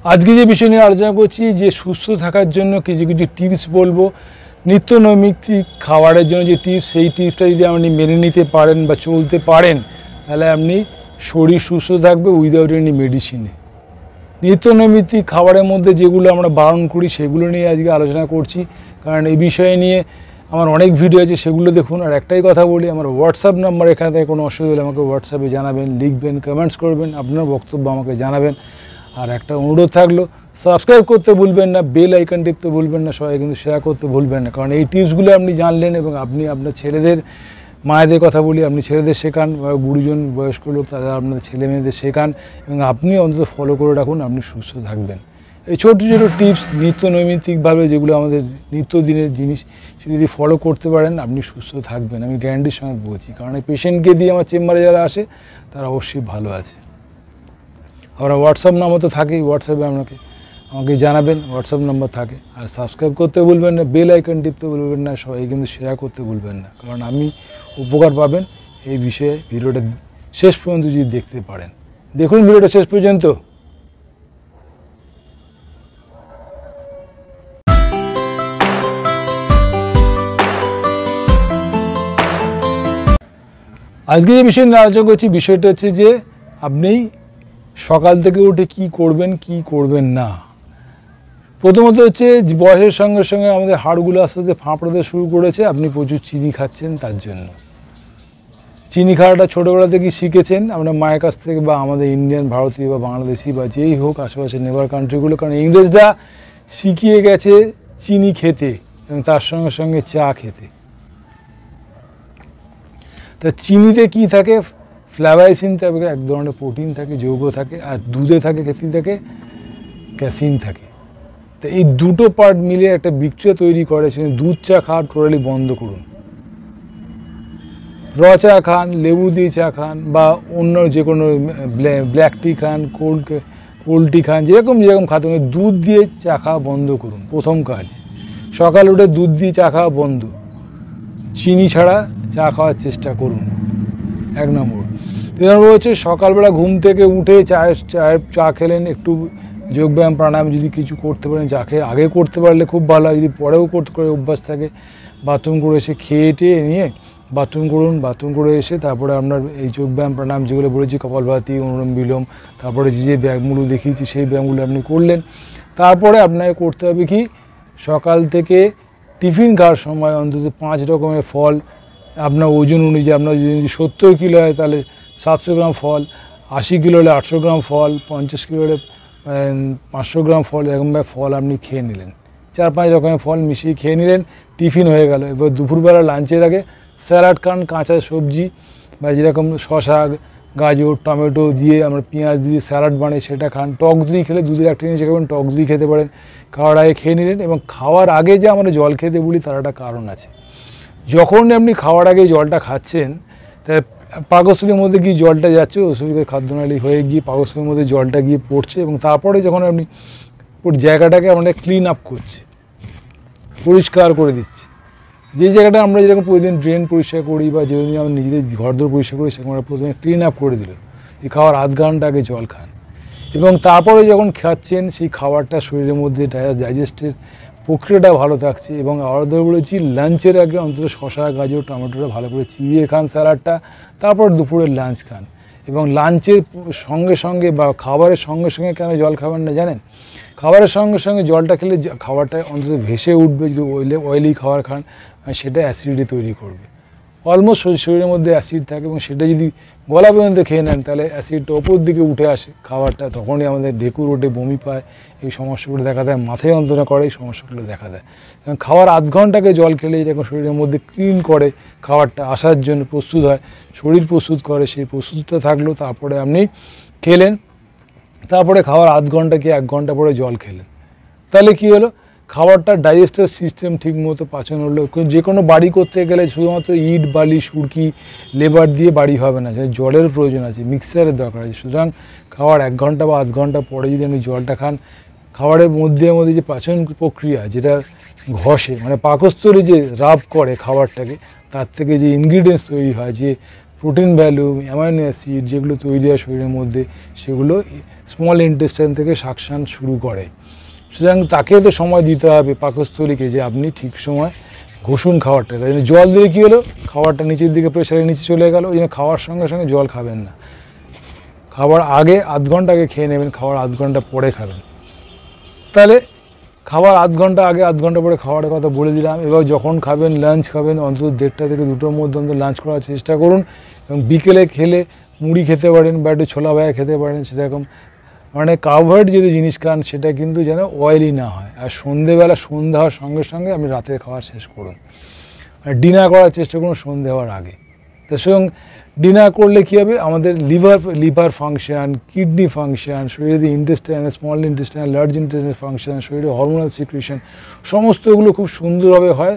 আজকে যে বিষয় নিয়ে আলোচনা করছি যে সুস্থ থাকার জন্য কিছু কিছু টিপস বলবো। নিত্য নৈমিত্তিক খাবারের জন্য যে টিপস, সেই টিপসটা যদি আপনি মেনে নিতে পারেন বা চলতে পারেন তাহলে আপনি শরীর সুস্থ থাকবে উইদাউট এনি মেডিসিনে। নিত্য নৈমিত্তিক খাবারের মধ্যে যেগুলো আমরা বারণ করি সেগুলো নিয়ে আজকে আলোচনা করছি, কারণ এই বিষয়ে নিয়ে আমার অনেক ভিডিও আছে, সেগুলো দেখুন। আর একটাই কথা বলি, আমার হোয়াটসঅ্যাপ নাম্বার, এখানে থেকে কোনো অসুবিধা হলে আমাকে হোয়াটসঅ্যাপে জানাবেন, লিখবেন, কমেন্টস করবেন, আপনার বক্তব্য আমাকে জানাবেন। আর একটা অনুরোধ থাকলো, সাবস্ক্রাইব করতে ভুলবেন না, বেল আইকন টিপতে ভুলবেন না, সবাই কিন্তু শেয়ার করতে ভুলবেন না, কারণ এই টিপসগুলো আপনি জানলেন এবং আপনি আপনার ছেলেদের, মায়েদের কথা বলি, আপনি ছেলেদের শেখান, বা গুরুজন বয়স্ক লোক তারা আপনাদের ছেলে মেয়েদের শেখান এবং আপনি অন্তত ফলো করে রাখুন, আপনি সুস্থ থাকবেন। এই ছোটো ছোটো টিপস নিত্য নৈমিত্তিকভাবে যেগুলো আমাদের নিত্যদিনের জিনিস, সেটা যদি ফলো করতে পারেন আপনি সুস্থ থাকবেন, আমি গ্যারান্টির সঙ্গে বলছি। কারণ এই পেশেন্টকে দিয়ে আমার চেম্বারে যারা আসে তারা অবশ্যই ভালো আছে। আমরা হোয়াটসঅ্যাপ নাম্বার তো থাকেই, হোয়াটসঅ্যাপে আমাকে জানাবেন, হোয়াটসঅ্যাপ নাম্বার থাকে। আর সাবস্ক্রাইব করতে ভুলবেন না, বেল আইকন টিপতে ভুলবেন না, সবাই কিন্তু শেয়ার করতে ভুলবেন না, কারণ আমি উপকার পাবেন এই বিষয়ে। ভিডিওটা শেষ পর্যন্ত যদি দেখতে পারেন, দেখুন ভিডিওটা শেষ পর্যন্ত। আজকে যে বিষয় নিয়ে আলোচনা করছি, বিষয়টা হচ্ছে যে আপনি সকাল থেকে উঠে কি করবেন কি করবেন না। প্রথমত হচ্ছে বয়সের সঙ্গে সঙ্গে আমাদের হাড়গুলো আস্তে আস্তে ফাঁপড়াতে শুরু করেছে, আপনি প্রচুর চিনি খাচ্ছেন। তার জন্য চিনি খাওয়াটা ছোটোবেলা থেকেই শিখেছেন আপনার মায়ের কাছ থেকে, বা আমাদের ইন্ডিয়ান, ভারতীয় বা বাংলাদেশি বা যেই হোক আশেপাশে নেবার কান্ট্রিগুলো, কারণ ইংরেজরা শিখিয়ে গেছে চিনি খেতে এবং তার সঙ্গে সঙ্গে চা খেতে। তা চিনিতে কি থাকে, ফ্ল্যাভাইসিন থাকে, এক ধরনের প্রোটিন থাকে, যৌগ থাকে, আর দুধে থাকে কী থাকে, ক্যাসিন থাকে। তো এই দুটো পার্ট মিলে একটা বিক্রিয়া তৈরি করে। দুধ চা খাওয়া টোটালি বন্ধ করুন, র চা খান, লেবু দিয়ে চা খান, বা অন্য যে কোনো ব্ল্যাক টি খান, কোল্ড টি খান, যেরকম খাতে হবে, দুধ দিয়ে চা খাওয়া বন্ধ করুন। প্রথম কাজ, সকাল উঠে দুধ দিয়ে চা খাওয়া বন্ধ, চিনি ছাড়া চা খাওয়ার চেষ্টা করুন, 1 নম্বর। 2 নম্বর হচ্ছে সকালবেলা ঘুম থেকে উঠে চা খেলেন, একটু যোগব্যায়াম প্রাণায়াম যদি কিছু করতে পারেন, চা খেয়ে আগে করতে পারলে খুব ভালো হয়, যদি পরেও করতে করে অভ্যাস থাকে, বাথরুম করে এসে খেয়ে টেয়ে নিয়ে বাথরুম করুন, বাথরুম করে এসে তারপরে আপনার এই যোগব্যায়াম প্রাণায়াম যেগুলো বলেছি, কপালভাতি, অনুলোম বিলোম, তারপরে যে ব্যায়ামগুলো দেখিয়েছি সেই ব্যায়ামগুলো আপনি করলেন। তারপরে আপনাকে করতে হবে কি, সকাল থেকে টিফিন খাওয়ার সময় অন্তত 5 রকমের ফল, আপনার ওজন অনুযায়ী, আপনার যদি 70 কিলো হয় তাহলে 700 গ্রাম ফল, 80 কিলো হলে 800 গ্রাম ফল, 50 কিলো হলে 500 গ্রাম ফল, এরকমভাবে ফল আপনি খেয়ে নিলেন। 4-5 রকমের ফল মিশিয়ে খেয়ে নিলেন, টিফিন হয়ে গেল। এবার দুপুরবেলা লাঞ্চের আগে স্যালাড খান, কাঁচা সবজি বা যেরকম শসা, গাজর, টমেটো দিয়ে আমরা পেঁয়াজ দিয়ে স্যালাড বানাই সেটা খান। টক দই খেলে দুধের একটা জিনিস খাবেন, টক দই খেতে পারেন। খাওয়ার আগে খেয়ে নিলেন, এবং খাওয়ার আগে যে আমরা জল খেতে বলি তার একটা কারণ আছে। যখন আপনি খাওয়ার আগে জলটা খাচ্ছেন, তা পাকস্থলীর মধ্যে গিয়ে জলটা যাচ্ছে, শরীরের খাদ্যনালী হয়ে গিয়ে পাকস্থলীর মধ্যে জলটা গিয়ে পড়ছে, এবং তারপরে যখন আপনি জায়গাটাকে আমরা ক্লিন আপ করছি, পরিষ্কার করে দিচ্ছি। যে জায়গাটা আমরা যেরকম প্রতিদিন ড্রেন পরিষ্কার করি বা যেদিন আমরা নিজেদের ঘরদোর পরিষ্কার করি, সেরকম আমরা প্রথমে ক্লিন আপ করে দিল। এই খাওয়ার আধ ঘন্টা আগে জল খান, এবং তারপরে যখন খাচ্ছেন সেই খাবারটা শরীরের মধ্যে ডাইজেস্টের প্রক্রিয়াটা ভালো থাকছে। এবং আলাদা বলেছি, লাঞ্চের আগে অন্তত শসা, গাজর, টমেটোটা ভালো করে চিবিয়ে খান স্যালাডটা, তারপর দুপুরের লাঞ্চ খান। এবং লাঞ্চের সঙ্গে সঙ্গে বা খাবারের সঙ্গে সঙ্গে কেন জল খাবেন না জানেন? খাবারের সঙ্গে সঙ্গে জলটা খেলে খাবারটা অন্তত ভেসে উঠবে। যদি অয়েলি খাবার খান, সেটা অ্যাসিডিটি তৈরি করবে। অলমোস্ট শরীরের মধ্যে অ্যাসিড থাকে, এবং সেটা যদি গলা পর্যন্ত খেয়ে নেন তাহলে অ্যাসিডটা ওপর দিকে উঠে আসে খাবারটা, তখনই আমাদের ঢেকুর ওঠে, বমি পায়, এই সমস্যাগুলো দেখা দেয়, মাথায় যন্ত্রণা করে, এই সমস্যাগুলো দেখা দেয়। এবং খাওয়ার আধ ঘন্টাকে জল খেলেই যখন শরীরের মধ্যে ক্লিন করে, খাবারটা আসার জন্য প্রস্তুত হয়, শরীর প্রস্তুত করে, সেই প্রস্তুতটা থাকলো, তারপরে আপনি খেলেন। তারপরে খাওয়ার আধ ঘন্টা কি 1 ঘন্টা পরে জল খেলেন, তাহলে কি হলো, খাবারটা ডাইজেস্টার সিস্টেম ঠিক মতো পাচন হলো। যে কোনো বাড়ি করতে গেলে শুধুমাত্র ইট, বালি, সুরকি, লেবার দিয়ে বাড়ি হবে না, জলের প্রয়োজন আছে, মিক্সারের দরকার আছে। সুতরাং খাওয়ার 1 ঘন্টা বা আধ ঘন্টা পরে যদি আপনি জলটা খান, খাবারের মধ্যে যে পাচন প্রক্রিয়া, যেটা ঘষে, মানে পাকস্থলী যে রাব করে খাবারটাকে, তার থেকে যে ইনগ্রিডিয়েন্টস তৈরি হয়, যে প্রোটিন ভ্যালু, অ্যামাইনো অ্যাসিড যেগুলো তৈরি হয় শরীরের মধ্যে, সেগুলো স্মল ইন্টেস্টাইন থেকে সাকশন শুরু করে। সুতরাং তাকে তো সময় দিতে হবে পাকস্থলীকে, যে আপনি ঠিক সময় ঘষুন খাবারটা। তাই জন্য জল দিলে কী হলো, খাবারটা নিচের দিকে প্রেশারের নিচে চলে গেল। ওই জন্য খাওয়ার সঙ্গে সঙ্গে জল খাবেন না, খাবার আগে আধ ঘন্টা আগে খেয়ে নেবেন, খাওয়ার আধ ঘন্টা পরে খাবেন। তাহলে খাবার আধ ঘন্টা আগে আধ ঘন্টা পরে খাওয়ার কথা বলে দিলাম। এবার যখন খাবেন, লাঞ্চ খাবেন, অন্তত 1:30 থেকে 2টোর মধ্যে অন্তত লাঞ্চ করার চেষ্টা করুন। এবং বিকেলে খেলে মুড়ি খেতে পারেন বা একটু ছোলা ভাজা খেতে পারেন, সেরকম মানে কার্বোহাইড্রেট যদি জিনিস খান সেটা কিন্তু যেন অয়েলি না হয়। আর সন্ধেবেলা, সন্ধ্যা হওয়ার সঙ্গে সঙ্গে আপনি রাতের খাওয়া শেষ করুন, আর ডিনার করার চেষ্টা করুন সন্ধে হওয়ার আগে। তার সঙ্গে ডিনার করলে কী হবে, আমাদের লিভার ফাংশন, কিডনি ফাংশন, শরীরে intestine, small intestine, large intestine function, শরীরে হরমোনাল সিক্রেশন, সমস্তগুলো খুব সুন্দরভাবে হয়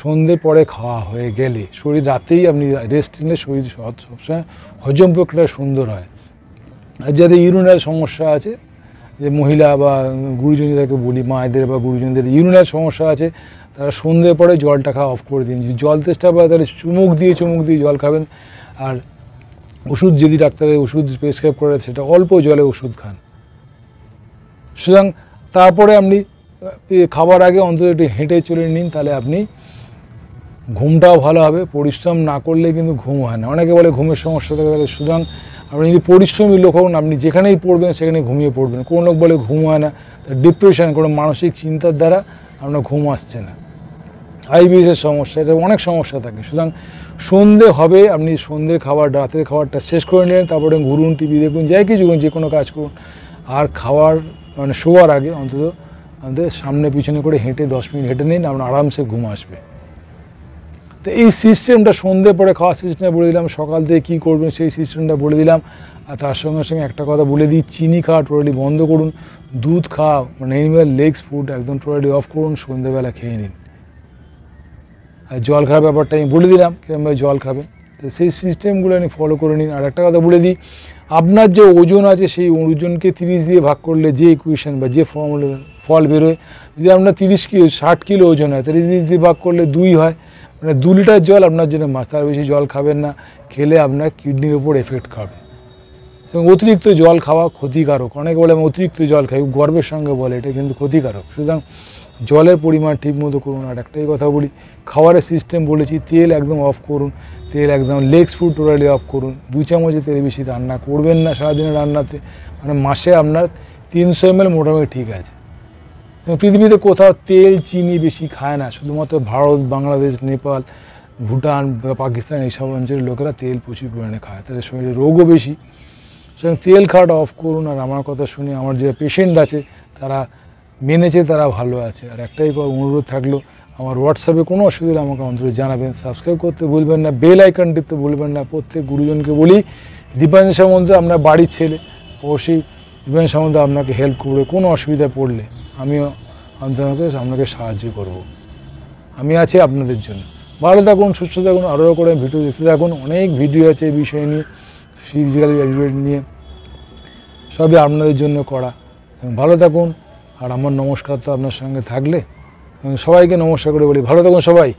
সন্ধ্যের পরে খাওয়া হয়ে গেলে। শরীর রাতেই আপনি রেস্ট নিলে শরীর সবসময় হজম প্রক্রিয়া সুন্দর হয়। আর যাদের ইউরিনাল সমস্যা আছে, যে মহিলা বা গুরুজনদেরকে বলি, মায়েদের বা গুরুজনদের ইউরিনাল সমস্যা আছে, তারা সন্ধ্যের পরে জলটা খাওয়া অফ করে দিন। যদি জল তেষ্টা পায় তাহলে চুমুক দিয়ে জল খাবেন। আর ওষুধ যদি ডাক্তারের ওষুধ প্রেসক্রাইব করে সেটা অল্প জলে ওষুধ খান। সুতরাং তারপরে আপনি খাবার আগে অন্তত একটু হেঁটে চলে নিন, তাহলে আপনি ঘুমটাও ভালো হবে। পরিশ্রম না করলে কিন্তু ঘুম হয় না, অনেকে বলে ঘুমের সমস্যা থাকে। তাহলে সুতরাং আপনি যদি পরিশ্রমী লোক হন, আপনি যেখানেই পড়বেন সেখানে ঘুমিয়ে পড়বেন। কোনো লোক বলে ঘুম হয় না, তার ডিপ্রেশন, কোনো মানসিক চিন্তার দ্বারা আপনার ঘুম আসছে না, আইবিএসের সমস্যা, এটা অনেক সমস্যা থাকে। সুতরাং সন্ধে হবে, আপনি সন্ধ্যের খাবার, রাতের খাবারটা শেষ করে নিলেন, তারপরে ঘুরুন, টিভি দেখুন, যাই কিছু করুন, যে কোনো কাজ করুন। আর খাওয়ার মানে শোয়ার আগে অন্তত আমাদের সামনে পিছনে করে হেঁটে 10 মিনিট হেঁটে নিন, আপনার আরামসে ঘুম আসবে। তো এই সিস্টেমটা সন্ধ্যে পরে খাওয়ার সিস্টেমটা বলে দিলাম, সকাল থেকে কী করবেন সেই সিস্টেমটা বলে দিলাম। আর তার সঙ্গে সঙ্গে একটা কথা বলে দিই, চিনি খাওয়া টোটালি বন্ধ করুন, দুধ খাওয়া মানে অ্যানিম্যাল লেগস ফুড একদম টোটালি অফ করুন, সন্ধ্যেবেলা খেয়ে নিন। আর জল খাওয়ার ব্যাপারটা আমি বলে দিলাম, কীরকমভাবে জল খাবেন, তো সেই সিস্টেমগুলো আপনি ফলো করে নিন। আর একটা কথা বলে দিই, আপনার যে ওজন আছে সেই ওজনকে 30 দিয়ে ভাগ করলে যে ইকুয়েশন বা যে ফল বেরোয়, যদি আপনার 60 কিলো ওজন হয়, 30 দিয়ে ভাগ করলে 2 হয়, মানে 2 লিটার জল আপনার জন্য মাছ। তার বেশি জল খাবেন না, খেলে আপনার কিডনির উপর এফেক্ট খাবে। এবং অতিরিক্ত জল খাওয়া ক্ষতিকারক। অনেকে বলে আমি অতিরিক্ত জল খাই, গর্বের সঙ্গে বলে, এটা কিন্তু ক্ষতিকারক। সুতরাং জলের পরিমাণ ঠিক মতো করুন। আর একটাই কথা বলি, খাবারের সিস্টেম বলেছি, তেল একদম অফ করুন, তেল একদম লেগস ফুড টোটালি অফ করুন। 2 চামচের তেল বেশি রান্না করবেন না সারাদিনের রান্নাতে, মানে মাসে আপনার 300 ml মোটামুটি ঠিক আছে। পৃথিবীতে কোথাও তেল চিনি বেশি খায় না, শুধুমাত্র ভারত, বাংলাদেশ, নেপাল, ভুটান বা পাকিস্তান এইসব অঞ্চলের লোকেরা তেল প্রচুর পরিমাণে খায়, তাদের শরীরে রোগও বেশি। সুতরাং তেল খাওয়াটা অফ করুন। আর আমার কথা শুনে আমার যে পেশেন্ট আছে তারা মেনেছে, তারা ভালো আছে। আর একটাই অনুরোধ থাকলো, আমার হোয়াটসঅ্যাপে কোনো অসুবিধা আমাকে অন্তত জানাবেন, সাবস্ক্রাইব করতে ভুলবেন না, বেল আইকন টিপতে ভুলবেন না। প্রত্যেক গুরুজনকে বলি, দীপাঞ্জন সামন্ত আপনার বাড়ির ছেলে, অবশ্যই দীপাঞ্জন সামন্ত আপনাকে হেল্প করবে। কোনো অসুবিধা পড়লে আমিও আপনাকে সাহায্য করব। আমি আছি আপনাদের জন্য। ভালো থাকুন, সুস্থ থাকুন, আরও করে ভিডিও দেখতে থাকুন। অনেক ভিডিও আছে এই বিষয় নিয়ে, ফিজিক্যাল অ্যাক্টিভিটি নিয়ে, সবই আপনাদের জন্য করা। ভালো থাকুন। আর আমার নমস্কার তো আপনার সঙ্গে থাকলে, সবাইকে নমস্কার করে বলি, ভালো থাকুন সবাই।